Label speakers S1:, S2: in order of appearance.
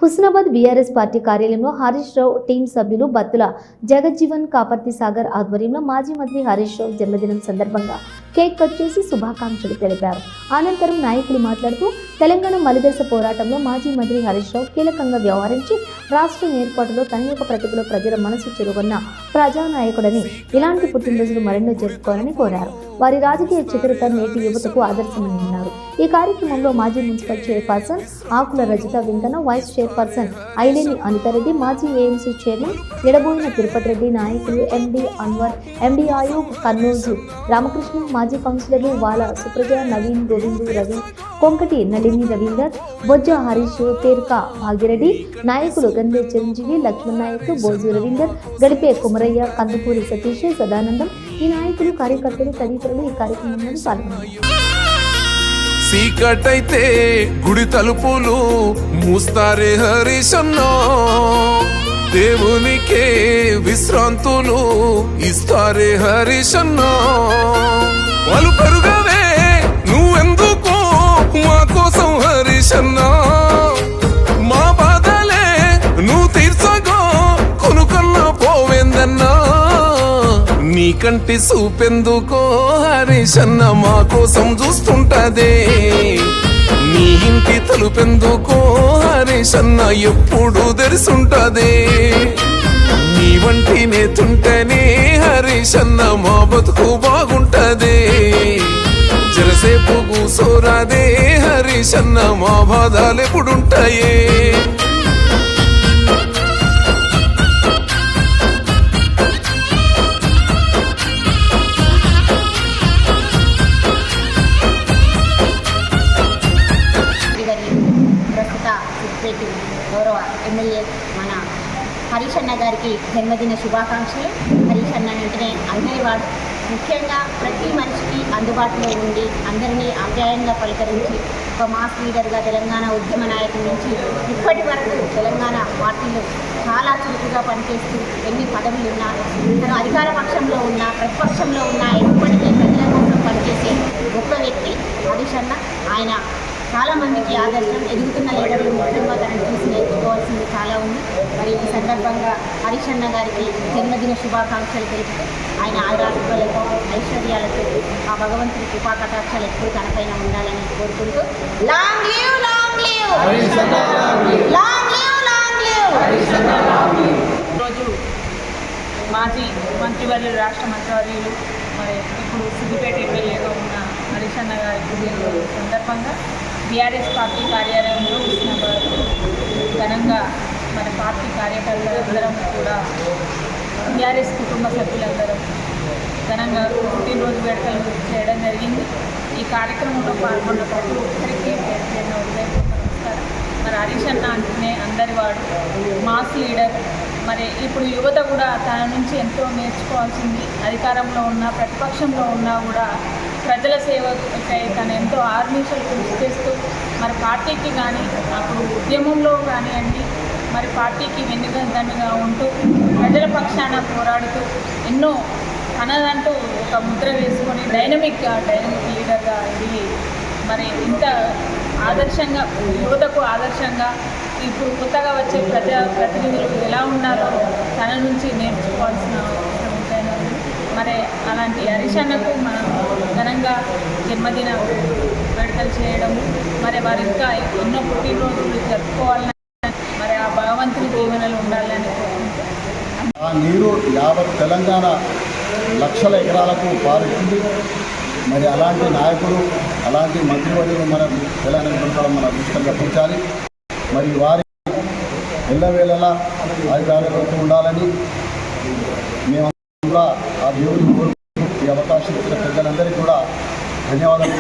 S1: Husnabad BRS party కార్యాలయంలో Harish Rao team సభ్యులు బత్తుల జగజ్జీవన్ కాపర్తి సాగర్ ఆధ్వర్యంలో మాజీ మంత్రి హరీష్ రావు జన్మదినం సందర్భంగా కేక్ కట్ చేసి శుభాకాంక్షలు తెలిపారు. అనంతరం నాయకులు మాట్లాడుతూ తెలంగాణ మలిదశ పోరాటంలో మాజీ మంత్రి హరీష్ రావు కీలకంగా వ్యవహరించి రాష్ట్రం ఏర్పాటులో తన యొక్క ప్రతిభలో ప్రజల మనసు చెరుగొన్న ప్రజానాయకుడని, ఇలాంటి పుట్టినరోజులు మరెన్నో జరుపుకోవాలని కోరారు. వారి రాజకీయ చతురత నేటి యువతకు ఆదర్శమని అన్నారు. ఈ కార్యక్రమంలో మాజీ మున్సిపల్ చైర్పర్సన్ ఆకుల రజిత వెంకన్న, వైస్ చైర్పర్సన్ ఐలేని అనితారెడ్డి, మాజీ ఏఎంసీ చైర్మన్ ఎడబోయిన తిరుపతి రెడ్డి, నాయకులు ఎండి అన్వర్, ఎండి ఆయూబ్, కన్నూజు రామకృష్ణ, మాజీ కౌన్సిలర్లు వాల సుప్రజ, నవీన్, గోవిందు, రవి, కొంకటి నళిని రవీందర్, బొజ్జ హరీష్, పేర్క భాగ్యరెడ్డి, నాయకులు గంధే చిరంజీవి, లక్ష్మణ్ నాయక్, బోజు రవీందర్, గడిపే కుమరయ్య, కందుకూరి సతీష్, సదానందం, ఈ నాయకులు కార్యకర్తలు తదితరులు ఈ కార్యక్రమంలో పాల్గొన్నారు.
S2: సీకటైతే గుడి తలుపులు మూస్తారే హరీశన్న, దేవునికే విశ్రాంతులు ఇస్తారే హరీశన్న. వాళ్ళు పెరుగవే నువ్వెందుకో మా కోసం హరీశన్న, మా బాధలే నువ్వు తీర్చగో కొనుకన్నా పోవేందన్నా. నీ కంటి చూపెందుకో హరీశన్న మా కోసం చూస్తుంటదే, నీ ఇంటి తలుపెందుకో హరీశన్న ఎప్పుడు తెరిసుంటదే. నీ వంటి నేతుంటేనే హరీశన్న మా బతుకు బాగుంటదే. జరసేపు కూసోరాదే హరీశన్న మా బాధలు ఎప్పుడుంటాయే.
S3: గౌరవ ఎమ్మెల్యే మన హరీష్ అన్న గారికి జన్మదిన శుభాకాంక్షలు. హరీష్ అన్న వెంటనే అందరి వాడు, ముఖ్యంగా ప్రతి మనిషికి అందుబాటులో ఉండి అందరినీ ఆప్యాయంగా పలకరించి ఒక మాస్ లీడర్గా తెలంగాణ ఉద్యమ నాయకుడి నుంచి ఇప్పటి వరకు తెలంగాణ పార్టీలో చాలా చురుకుగా పనిచేస్తూ ఎన్ని పదవులు ఉన్నా, తను అధికార పక్షంలో ఉన్నా ప్రతిపక్షంలో ఉన్నా ఎప్పటికీ ప్రజల కోసం పనిచేసే గొప్ప వ్యక్తి హరీష్ అన్న. ఆయన చాలామందికి ఆదర్శం, ఎదుగుతున్న లీడర్లు ముఖ్యంగా తనను చూసి నేర్చుకోవాల్సింది చాలా ఉంది. మరి ఈ సందర్భంగా హరీష్ అన్న గారికి జన్మదిన శుభాకాంక్షలు తెలుపుతూ ఆయన ఆయురారోగ్యాలతో ఐశ్వర్యాలతో ఆ భగవంతుడి కృపా కటాక్షాలు ఎప్పుడు తనపైన ఉండాలని కోరుకుంటూ long live, long live, long live, long live.
S4: ఈరోజు మాజీ మంత్రివర్యులు, రాష్ట్ర మంత్రివర్యులు, మరి ఇప్పుడు సిద్దిపేట ఎమ్మెల్యేగా ఉన్న హరీష్ అన్న గారి సందర్భంగా బీఆర్ఎస్ పార్టీ కార్యాలయంలో హుస్నాబాద్ ఘనంగా మన పార్టీ కార్యకర్తలందరం కూడా బీఆర్ఎస్ కుటుంబ సభ్యులందరం ఘనంగా పుట్టినరోజు వేడుకలు చేయడం జరిగింది. ఈ కార్యక్రమంలో పాల్గొన్న ప్రతి ఒక్కరికి నమస్కారం. మరి హరీష్ అన్న అంటేనే అందరి వాడు, మాస్ లీడర్. మరి ఇప్పుడు యువత కూడా తన నుంచి ఎంతో నేర్చుకోవాల్సింది. అధికారంలో ఉన్నా ప్రతిపక్షంలో ఉన్నా కూడా ప్రజల సేవకై తను ఎంతో ఆర్మీషలు కృషి చేస్తూ మరి పార్టీకి కానీ అప్పుడు ఉద్యమంలో కానివ్వండి, మరి పార్టీకి వెన్నుదన్నుగా ఉంటూ ప్రజల పక్షాన పోరాడుతూ ఎన్నో తనదంటూ ఒక ముద్ర వేసుకొని డైనమిక్ లీడర్గా ఎదిగి మరి ఇంత ఆదర్శంగా యువతకు ఆదర్శంగా ఇప్పుడు కొత్తగా వచ్చే ప్రతినిధులు ఎలా ఉండాలో తన నుంచి నేర్చుకోవాల్సిన అవసరం ఎంతైనా ఉంది. మరి అలాంటి హరీష్ అన్నకు మనం ఘనంగా జన్మదిన వేడుకలు చేయడం, మరి వారు ఇంకా ఎన్నో పుట్టినరోజులు జరుపుకోవాలని, మరి ఆ భగవంతుని దీవెనలు ఉండాలని కోరుకుంటూ
S5: ఆ నీరు యావత్ తెలంగాణ లక్షల ఎకరాలకు పారుతుంది. మరి అలాంటి నాయకులు, అలాంటి మంత్రివర్యులు మన తెలంగాణ మన దృష్టిగా పెంచాలి. మరి వారి ఎల్లవేళలా ఆయుధాలతో ఉండాలని మేము కూడా ఆ దేవుడిని కోరుకుంటూ ఈ అవకాశం ఇచ్చిన పెద్దలందరికీ కూడా ధన్యవాదాలు.